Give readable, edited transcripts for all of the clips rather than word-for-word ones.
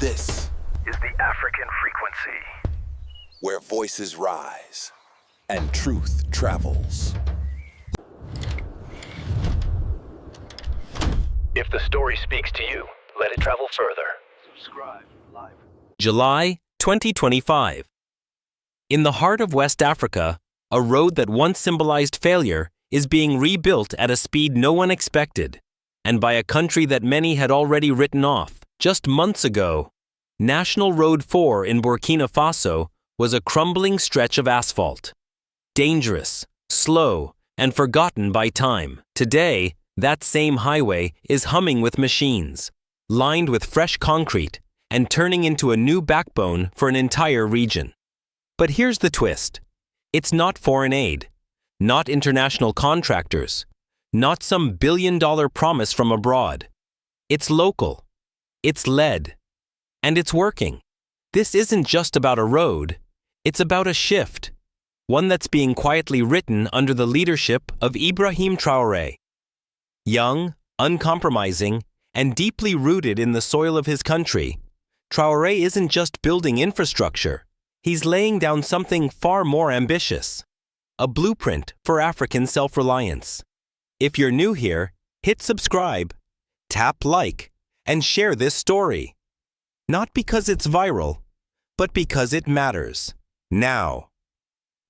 This is the African frequency, where voices rise and truth travels. If the story speaks to you, let it travel further. Subscribe live. July 2025. In the heart of West Africa, a road that once symbolized failure is being rebuilt at a speed no one expected, and by a country that many had already written off. Just months ago, National Road 4 in Burkina Faso was a crumbling stretch of asphalt. Dangerous, slow, and forgotten by time. Today, that same highway is humming with machines, lined with fresh concrete, and turning into a new backbone for an entire region. But here's the twist. It's not foreign aid, not international contractors, not some billion-dollar promise from abroad. It's local. It's led. And it's working. This isn't just about a road. It's about a shift, one that's being quietly written under the leadership of Ibrahim Traoré. Young, uncompromising, and deeply rooted in the soil of his country, Traoré isn't just building infrastructure. He's laying down something far more ambitious, a blueprint for African self-reliance. If you're new here, hit subscribe, tap like, and share this story. Not because it's viral, but because it matters. Now,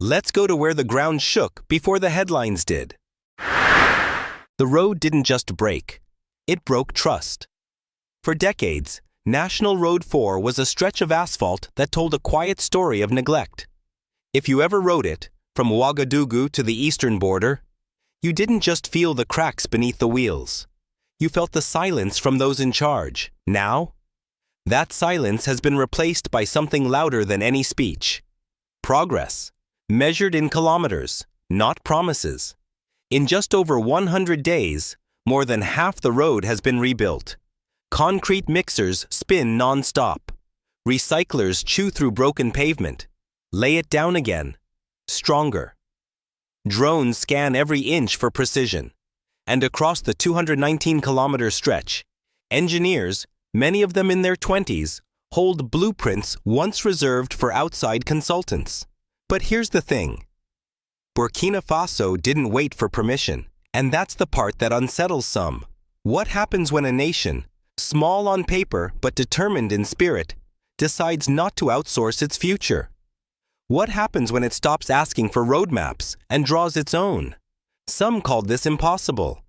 let's go to where the ground shook before the headlines did. The road didn't just break, it broke trust. For decades, National Road 4 was a stretch of asphalt that told a quiet story of neglect. If you ever rode it, from Ouagadougou to the eastern border, you didn't just feel the cracks beneath the wheels. You felt the silence from those in charge. Now, that silence has been replaced by something louder than any speech. Progress, measured in kilometers, not promises. In just over 100 days, more than half the road has been rebuilt. Concrete mixers spin non-stop. Recyclers chew through broken pavement, lay it down again, stronger. Drones scan every inch for precision. And across the 219-kilometer stretch, engineers, many of them in their 20s, hold blueprints once reserved for outside consultants. But here's the thing. Burkina Faso didn't wait for permission, and that's the part that unsettles some. What happens when a nation, small on paper but determined in spirit, decides not to outsource its future? What happens when it stops asking for roadmaps and draws its own? Some called this impossible,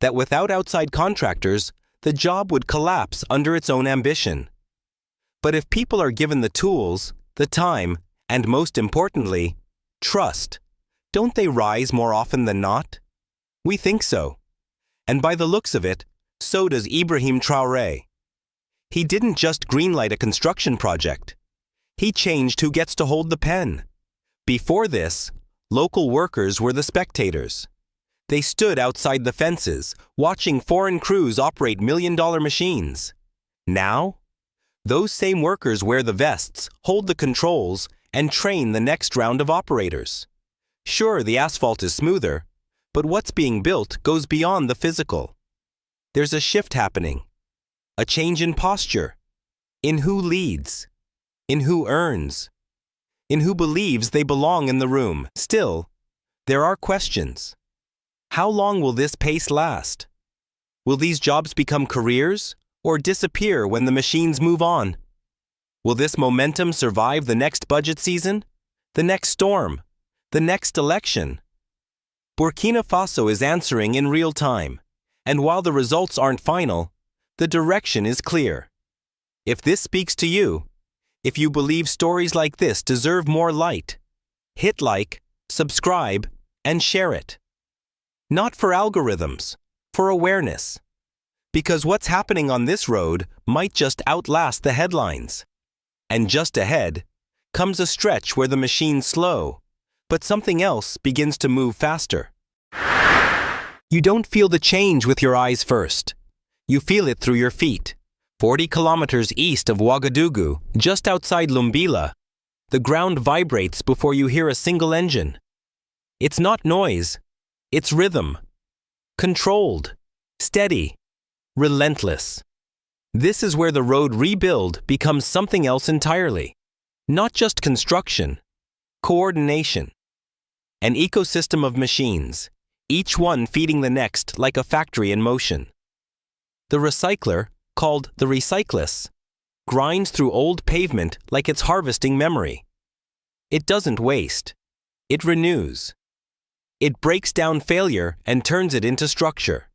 that without outside contractors, the job would collapse under its own ambition. But if people are given the tools, the time, and most importantly, trust, don't they rise more often than not? We think so. And by the looks of it, so does Ibrahim Traoré. He didn't just greenlight a construction project. He changed who gets to hold the pen. Before this, local workers were the spectators. They stood outside the fences, watching foreign crews operate million-dollar machines. Now, those same workers wear the vests, hold the controls, and train the next round of operators. Sure, the asphalt is smoother, but what's being built goes beyond the physical. There's a shift happening, a change in posture, in who leads, in who earns, in who believes they belong in the room. Still, there are questions. How long will this pace last? Will these jobs become careers or disappear when the machines move on? Will this momentum survive the next budget season, the next storm, the next election? Burkina Faso is answering in real time, and while the results aren't final, the direction is clear. If this speaks to you, if you believe stories like this deserve more light, hit like, subscribe, and share it. Not for algorithms, for awareness. Because what's happening on this road might just outlast the headlines. And just ahead comes a stretch where the machines slow, but something else begins to move faster. You don't feel the change with your eyes first. You feel it through your feet. 40 kilometers east of Ouagadougou, just outside Lumbila, the ground vibrates before you hear a single engine. It's not noise. It's rhythm. Controlled, steady, relentless. This is where the road rebuild becomes something else entirely. Not just construction, coordination. An ecosystem of machines, each one feeding the next like a factory in motion. The recycler, called the recyclist, grinds through old pavement like it's harvesting memory. It doesn't waste. It renews. It breaks down failure and turns it into structure.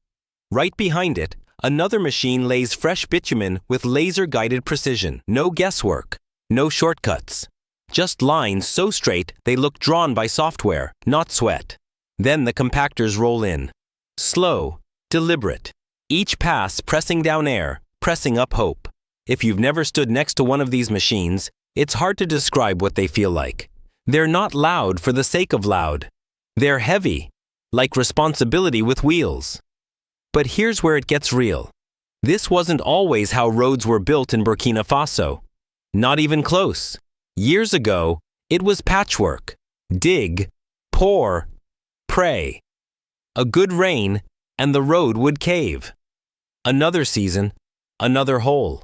Right behind it, another machine lays fresh bitumen with laser-guided precision. No guesswork, no shortcuts. Just lines so straight they look drawn by software, not sweat. Then the compactors roll in. Slow, deliberate. Each pass pressing down air, pressing up hope. If you've never stood next to one of these machines, it's hard to describe what they feel like. They're not loud for the sake of loud. They're heavy, like responsibility with wheels. But here's where it gets real. This wasn't always how roads were built in Burkina Faso. Not even close. Years ago, it was patchwork. Dig, pour, pray. A good rain, and the road would cave. Another season, another hole.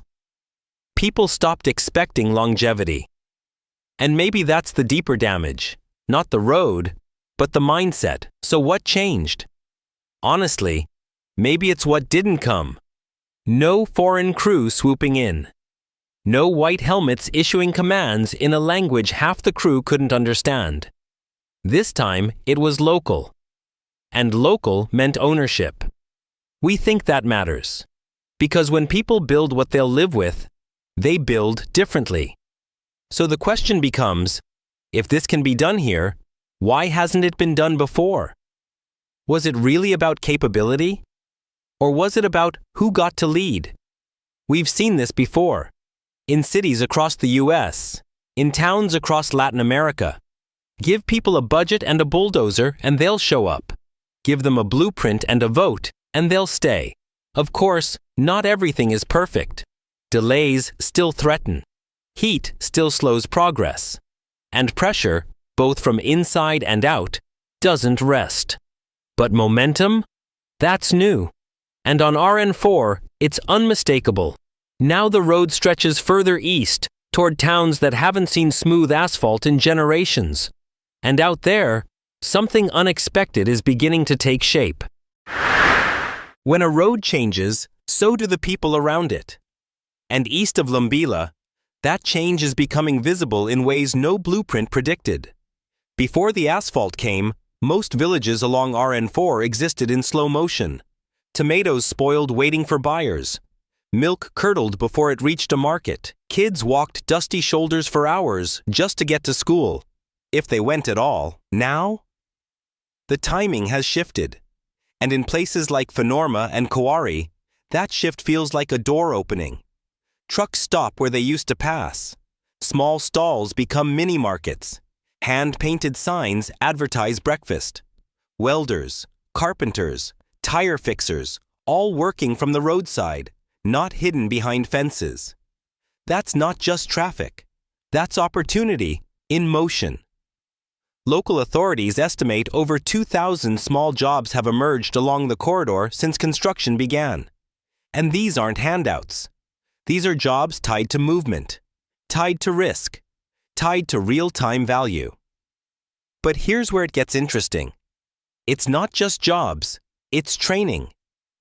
People stopped expecting longevity. And maybe that's the deeper damage. Not the road, but the mindset. So what changed? Honestly, maybe it's what didn't come. No foreign crew swooping in. No white helmets issuing commands in a language half the crew couldn't understand. This time, it was local. And local meant ownership. We think that matters. Because when people build what they'll live with, they build differently. So the question becomes, if this can be done here, why hasn't it been done before? Was it really about capability? Or was it about who got to lead? We've seen this before. In cities across the US, in towns across Latin America. Give people a budget and a bulldozer and they'll show up. Give them a blueprint and a vote and they'll stay. Of course, not everything is perfect. Delays still threaten. Heat still slows progress. And pressure, both from inside and out, doesn't rest. But momentum? That's new. And on RN4, it's unmistakable. Now the road stretches further east, toward towns that haven't seen smooth asphalt in generations. And out there, something unexpected is beginning to take shape. When a road changes, so do the people around it. And east of Lumbila, that change is becoming visible in ways no blueprint predicted. Before the asphalt came, most villages along RN4 existed in slow motion. Tomatoes spoiled waiting for buyers. Milk curdled before it reached a market. Kids walked dusty shoulders for hours just to get to school, if they went at all. Now, the timing has shifted. And in places like Fanorma and Kawari, that shift feels like a door opening. Trucks stop where they used to pass. Small stalls become mini markets. Hand-painted signs advertise breakfast. Welders, carpenters, tire fixers, all working from the roadside, not hidden behind fences. That's not just traffic. That's opportunity in motion. Local authorities estimate over 2,000 small jobs have emerged along the corridor since construction began. And these aren't handouts. These are jobs tied to movement, tied to risk, tied to real-time value. But here's where it gets interesting. It's not just jobs, it's training.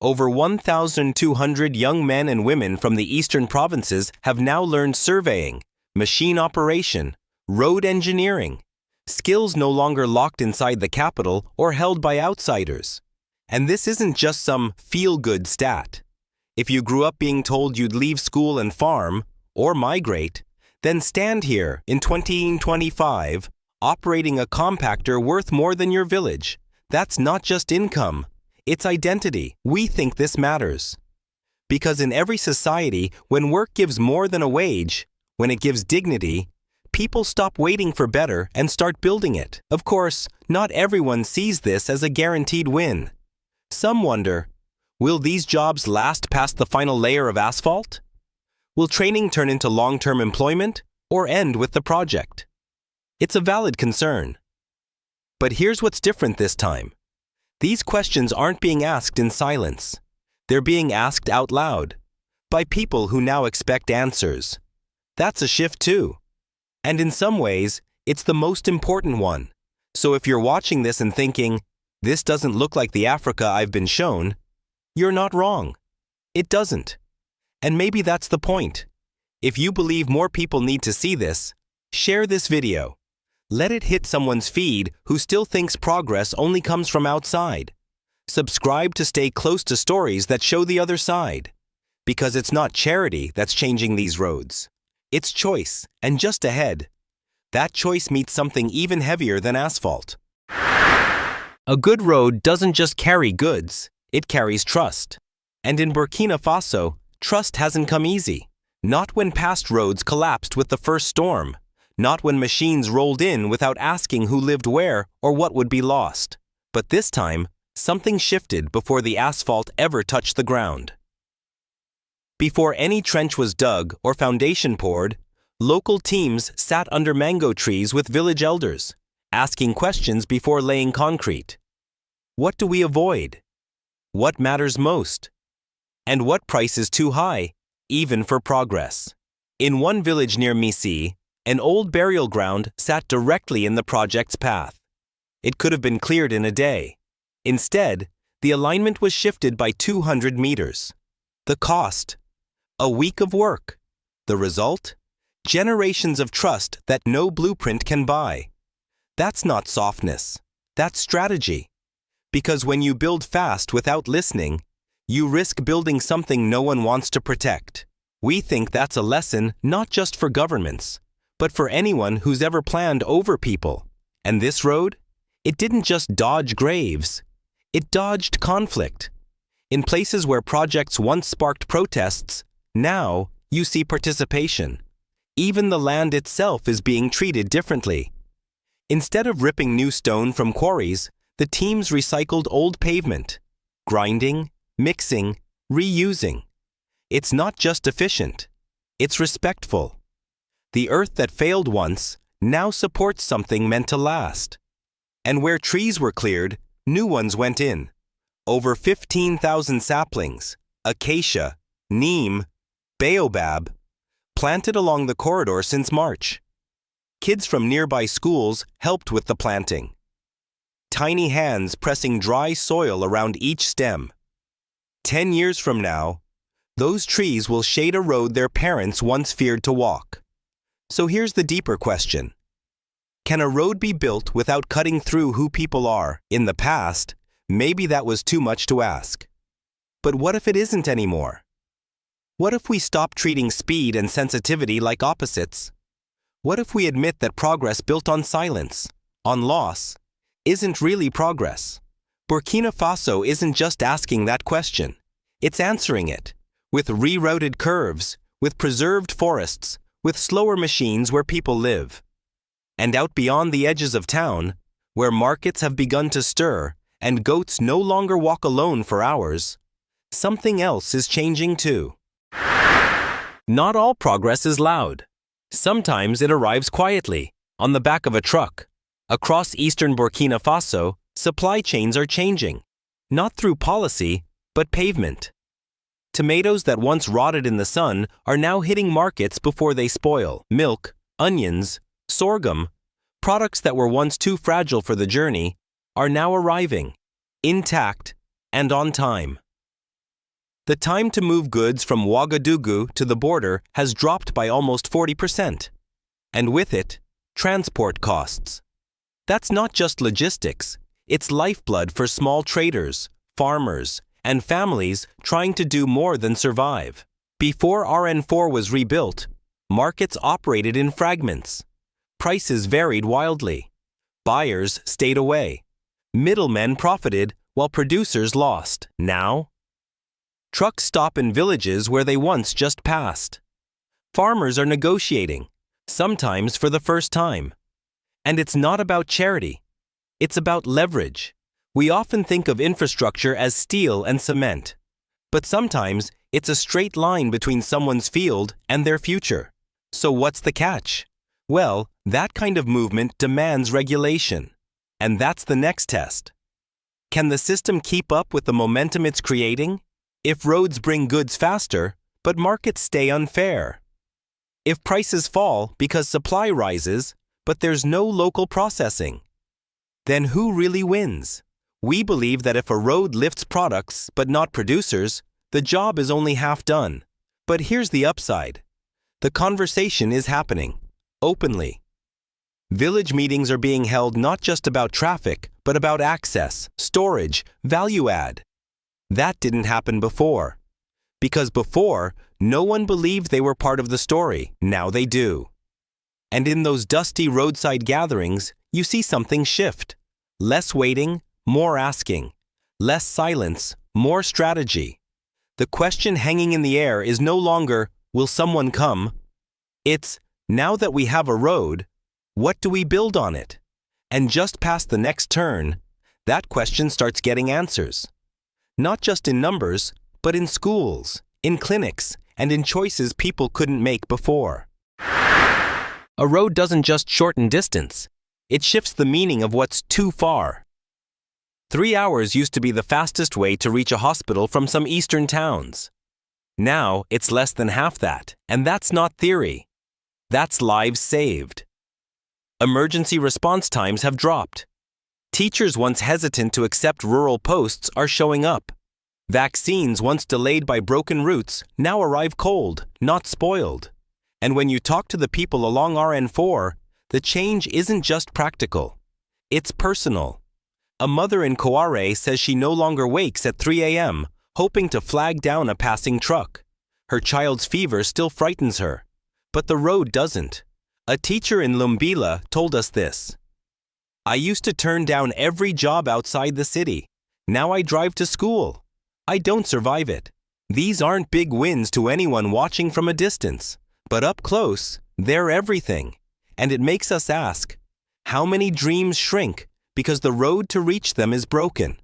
Over 1,200 young men and women from the eastern provinces have now learned surveying, machine operation, road engineering, skills no longer locked inside the capital or held by outsiders. And this isn't just some feel-good stat. If you grew up being told you'd leave school and farm, or migrate, then stand here in 2025 operating a compactor worth more than your village. That's not just income, it's identity. We think this matters. Because in every society, when work gives more than a wage, when it gives dignity, people stop waiting for better and start building it. Of course, not everyone sees this as a guaranteed win. Some wonder, will these jobs last past the final layer of asphalt? Will training turn into long-term employment or end with the project? It's a valid concern. But here's what's different this time. These questions aren't being asked in silence. They're being asked out loud. by people who now expect answers. That's a shift too. And in some ways, it's the most important one. So if you're watching this and thinking, this doesn't look like the Africa I've been shown, you're not wrong. It doesn't. And maybe that's the point. If you believe more people need to see this, share this video. Let it hit someone's feed who still thinks progress only comes from outside. Subscribe to stay close to stories that show the other side. Because it's not charity that's changing these roads. It's choice, and just ahead, that choice meets something even heavier than asphalt. A good road doesn't just carry goods, it carries trust. And in Burkina Faso, trust hasn't come easy. Not when past roads collapsed with the first storm. Not when machines rolled in without asking who lived where or what would be lost. But this time, something shifted before the asphalt ever touched the ground. Before any trench was dug or foundation poured, local teams sat under mango trees with village elders, asking questions before laying concrete. What do we avoid? What matters most? And what price is too high, even for progress? In one village near Missy, an old burial ground sat directly in the project's path. It could have been cleared in a day. Instead, the alignment was shifted by 200 meters. The cost? A week of work. The result? Generations of trust that no blueprint can buy. That's not softness. That's strategy. Because when you build fast without listening, you risk building something no one wants to protect. We think that's a lesson not just for governments, but for anyone who's ever planned over people. And this road? It didn't just dodge graves. It dodged conflict. In places where projects once sparked protests, now you see participation. Even the land itself is being treated differently. Instead of ripping new stone from quarries, the teams recycled old pavement, grinding, mixing, reusing. It's not just efficient, it's respectful. The earth that failed once now supports something meant to last. And where trees were cleared, new ones went in. Over 15,000 saplings, acacia, neem, baobab, planted along the corridor since March. Kids from nearby schools helped with the planting. Tiny hands pressing dry soil around each stem. 10 years from now, those trees will shade a road their parents once feared to walk. So here's the deeper question. Can a road be built without cutting through who people are? In the past, maybe that was too much to ask. But what if it isn't anymore? What if we stop treating speed and sensitivity like opposites? What if we admit that progress built on silence, on loss, isn't really progress? Burkina Faso isn't just asking that question. It's answering it, with rerouted curves, with preserved forests, with slower machines where people live. And out beyond the edges of town, where markets have begun to stir and goats no longer walk alone for hours, something else is changing too. Not all progress is loud. Sometimes it arrives quietly, on the back of a truck. Across eastern Burkina Faso, supply chains are changing. Not through policy, but pavement. Tomatoes that once rotted in the sun are now hitting markets before they spoil. Milk, onions, sorghum, products that were once too fragile for the journey, are now arriving, intact and on time. The time to move goods from Ouagadougou to the border has dropped by almost 40%. And with it, transport costs. That's not just logistics, it's lifeblood for small traders, farmers, and families trying to do more than survive. Before RN4 was rebuilt, markets operated in fragments. Prices varied wildly. Buyers stayed away. Middlemen profited while producers lost. Now, trucks stop in villages where they once just passed. Farmers are negotiating, sometimes for the first time. And it's not about charity. It's about leverage. We often think of infrastructure as steel and cement. But sometimes it's a straight line between someone's field and their future. So what's the catch? Well, that kind of movement demands regulation. And that's the next test. Can the system keep up with the momentum it's creating? If roads bring goods faster, but markets stay unfair. If prices fall because supply rises, but there's no local processing, then who really wins? We believe that if a road lifts products but not producers, the job is only half done. But here's the upside. The conversation is happening, openly. Village meetings are being held not just about traffic, but about access, storage, value add. That didn't happen before. Because before, no one believed they were part of the story. Now they do. And in those dusty roadside gatherings, you see something shift. Less waiting, more asking. Less silence, more strategy. The question hanging in the air is no longer, will someone come? It's, now that we have a road, what do we build on it? And just past the next turn, that question starts getting answers. Not just in numbers, but in schools, in clinics, and in choices people couldn't make before. A road doesn't just shorten distance, it shifts the meaning of what's too far. 3 hours used to be the fastest way to reach a hospital from some eastern towns. Now it's less than half that, and that's not theory. That's lives saved. Emergency response times have dropped. Teachers once hesitant to accept rural posts are showing up. Vaccines once delayed by broken routes now arrive cold, not spoiled. And when you talk to the people along RN4, the change isn't just practical. It's personal. A mother in Traoré says she no longer wakes at 3 a.m., hoping to flag down a passing truck. Her child's fever still frightens her. But the road doesn't. A teacher in Lumbila told us this. I used to turn down every job outside the city. Now I drive to school. I don't survive it. These aren't big wins to anyone watching from a distance. But up close, they're everything. And it makes us ask, how many dreams shrink because the road to reach them is broken?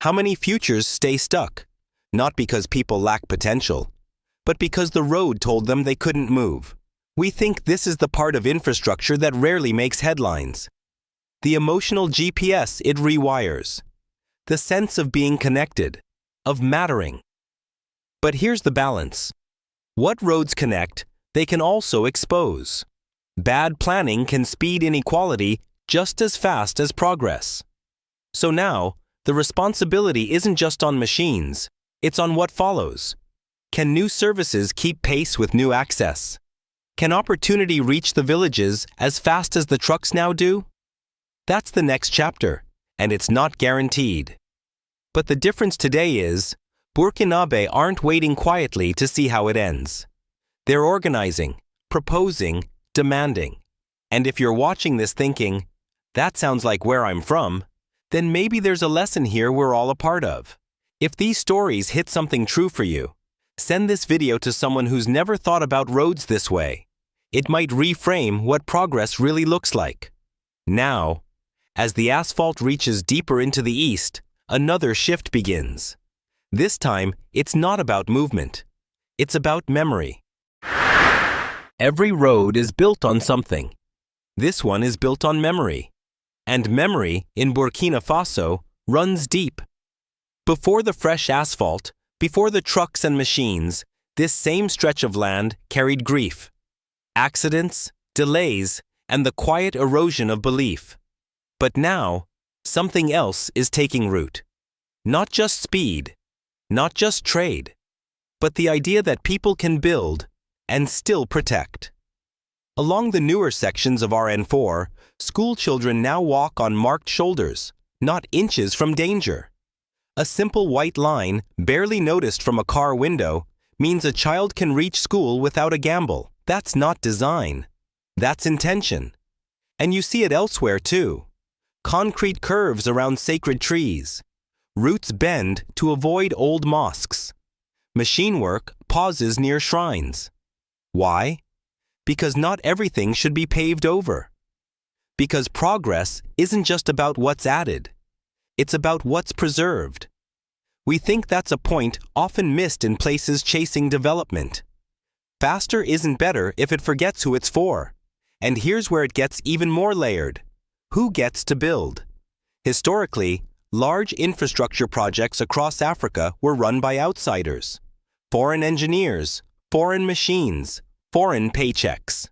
How many futures stay stuck? Not because people lack potential, but because the road told them they couldn't move. We think this is the part of infrastructure that rarely makes headlines. The emotional GPS it rewires. The sense of being connected, of mattering. But here's the balance. What roads connect, they can also expose. Bad planning can speed inequality just as fast as progress. So now, the responsibility isn't just on machines, it's on what follows. Can new services keep pace with new access? Can opportunity reach the villages as fast as the trucks now do? That's the next chapter, and it's not guaranteed. But the difference today is, Burkinabè aren't waiting quietly to see how it ends. They're organizing, proposing, demanding. And if you're watching this thinking, that sounds like where I'm from, then maybe there's a lesson here we're all a part of. If these stories hit something true for you, send this video to someone who's never thought about roads this way. It might reframe what progress really looks like. Now, as the asphalt reaches deeper into the east, another shift begins. This time, it's not about movement. It's about memory. Every road is built on something. This one is built on memory. And memory, in Burkina Faso, runs deep. Before the fresh asphalt, before the trucks and machines, this same stretch of land carried grief. Accidents, delays, and the quiet erosion of belief. But now, something else is taking root. Not just speed, not just trade, but the idea that people can build and still protect. Along the newer sections of RN4, school children now walk on marked shoulders, not inches from danger. A simple white line, barely noticed from a car window, means a child can reach school without a gamble. That's not design. That's intention. And you see it elsewhere too. Concrete curves around sacred trees. Roots bend to avoid old mosques. Machine work pauses near shrines. Why? Because not everything should be paved over. Because progress isn't just about what's added. It's about what's preserved. We think that's a point often missed in places chasing development. Faster isn't better if it forgets who it's for. And here's where it gets even more layered. Who gets to build? Historically, large infrastructure projects across Africa were run by outsiders. Foreign engineers, foreign machines, foreign paychecks.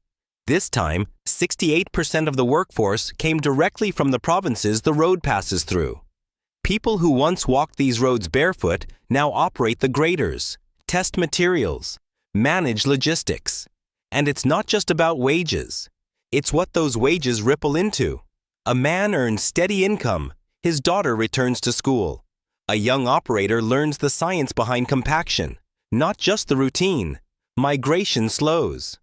This time, 68% of the workforce came directly from the provinces the road passes through. People who once walked these roads barefoot now operate the graders, test materials, manage logistics. And it's not just about wages. It's what those wages ripple into. A man earns steady income. His daughter returns to school. A young operator learns the science behind compaction, not just the routine. Migration slows.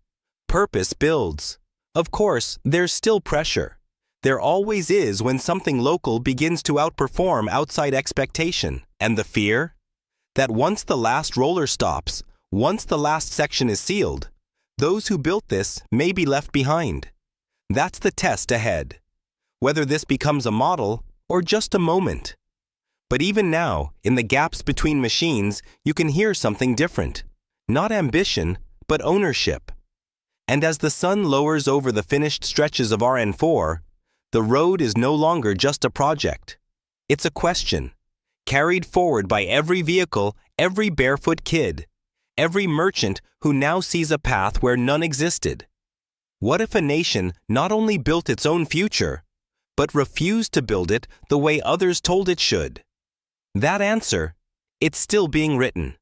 Purpose builds. Of course, there's still pressure. There always is when something local begins to outperform outside expectation. And the fear? That once the last roller stops, once the last section is sealed, those who built this may be left behind. That's the test ahead. Whether this becomes a model or just a moment. But even now, in the gaps between machines, you can hear something different. Not ambition, but ownership. And as the sun lowers over the finished stretches of RN4, the road is no longer just a project. It's a question, carried forward by every vehicle, every barefoot kid, every merchant who now sees a path where none existed. What if a nation not only built its own future, but refused to build it the way others told it should? That answer, it's still being written.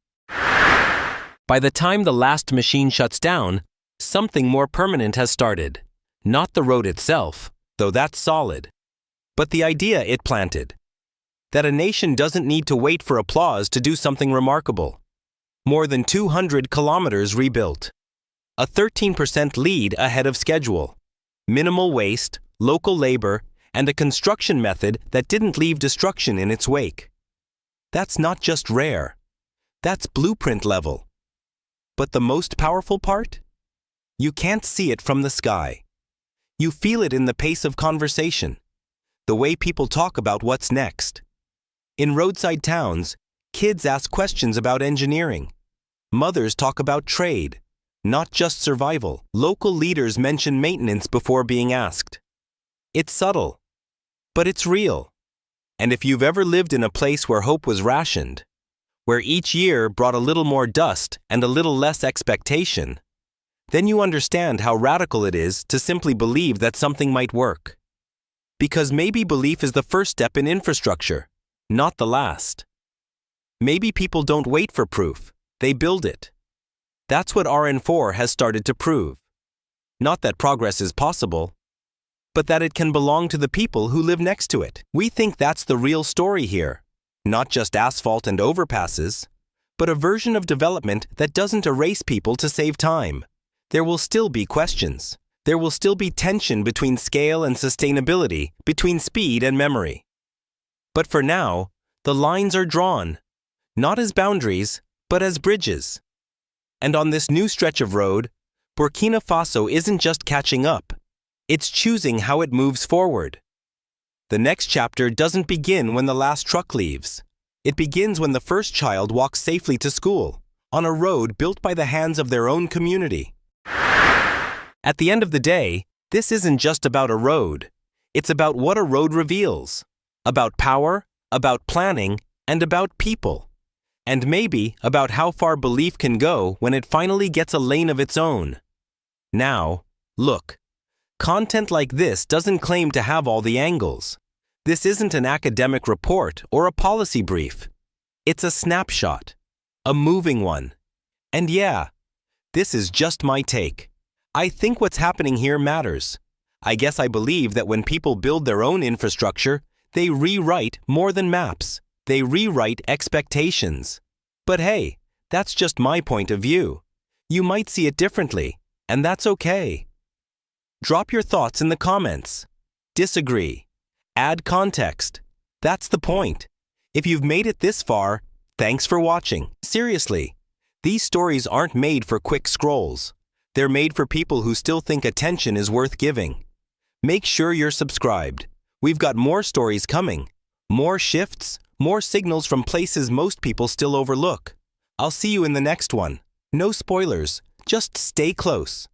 By the time the last machine shuts down, something more permanent has started. Not the road itself, though that's solid, but the idea it planted. That a nation doesn't need to wait for applause to do something remarkable. More than 200 kilometers rebuilt. A 13% lead ahead of schedule. Minimal waste, local labor, and a construction method that didn't leave destruction in its wake. That's not just rare. That's blueprint level. But the most powerful part? You can't see it from the sky. You feel it in the pace of conversation, the way people talk about what's next. In roadside towns, kids ask questions about engineering. Mothers talk about trade, not just survival. Local leaders mention maintenance before being asked. It's subtle, but it's real. And if you've ever lived in a place where hope was rationed, where each year brought a little more dust and a little less expectation, then you understand how radical it is to simply believe that something might work. Because maybe belief is the first step in infrastructure, not the last. Maybe people don't wait for proof, they build it. That's what RN4 has started to prove. Not that progress is possible, but that it can belong to the people who live next to it. We think that's the real story here. Not just asphalt and overpasses, but a version of development that doesn't erase people to save time. There will still be questions. There will still be tension between scale and sustainability, between speed and memory. But for now, the lines are drawn, not as boundaries, but as bridges. And on this new stretch of road, Burkina Faso isn't just catching up, it's choosing how it moves forward. The next chapter doesn't begin when the last truck leaves. It begins when the first child walks safely to school, on a road built by the hands of their own community. At the end of the day, this isn't just about a road. It's about what a road reveals. About power, about planning, and about people. And maybe about how far belief can go when it finally gets a lane of its own. Now, look. Content like this doesn't claim to have all the angles. This isn't an academic report or a policy brief. It's a snapshot. A moving one. And yeah, this is just my take. I think what's happening here matters. I guess I believe that when people build their own infrastructure, they rewrite more than maps. They rewrite expectations. But hey, that's just my point of view. You might see it differently, and that's okay. Drop your thoughts in the comments. Disagree. Add context. That's the point. If you've made it this far, thanks for watching. Seriously, these stories aren't made for quick scrolls. They're made for people who still think attention is worth giving. Make sure you're subscribed. We've got more stories coming. More shifts, more signals from places most people still overlook. I'll see you in the next one. No spoilers, just stay close.